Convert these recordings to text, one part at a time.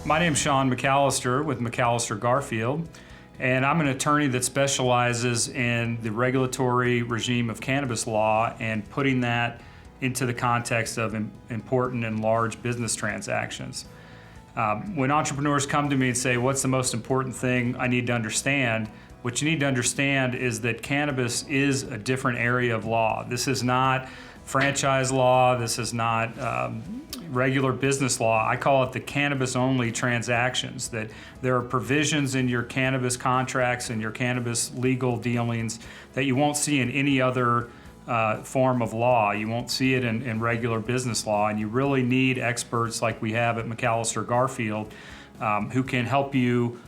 My name's Sean McAllister with McAllister Garfield, and I'm an attorney that specializes in the regulatory regime of cannabis law and putting that into the context of important and large business transactions. When entrepreneurs come to me and say, what's the most important thing I need to understand? What you need to understand is that cannabis is a different area of law. This is not franchise law. This is not regular business law. I call it the cannabis-only transactions, that there are provisions in your cannabis contracts and your cannabis legal dealings that you won't see in any other form of law. You won't see it in regular business law, and you really need experts like we have at McAllister Garfield who can help you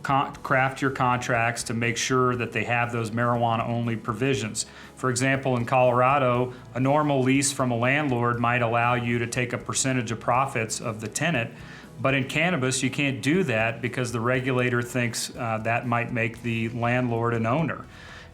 craft your contracts to make sure that they have those marijuana-only provisions. For example, in Colorado, a normal lease from a landlord might allow you to take a percentage of profits of the tenant, but in cannabis, you can't do that because the regulator thinks that might make the landlord an owner.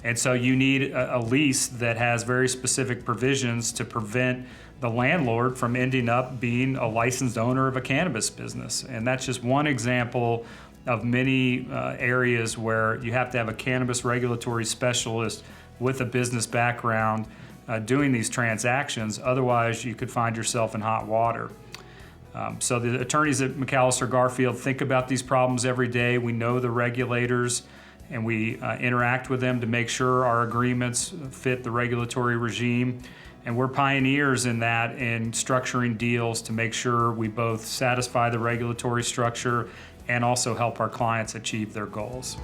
And so you need a lease that has very specific provisions to prevent the landlord from ending up being a licensed owner of a cannabis business. And that's just one example of many areas where you have to have a cannabis regulatory specialist with a business background doing these transactions. Otherwise, you could find yourself in hot water. So the attorneys at McAllister Garfield think about these problems every day. We know the regulators, and we interact with them to make sure our agreements fit the regulatory regime. And we're pioneers in that, in structuring deals to make sure we both satisfy the regulatory structure and also help our clients achieve their goals.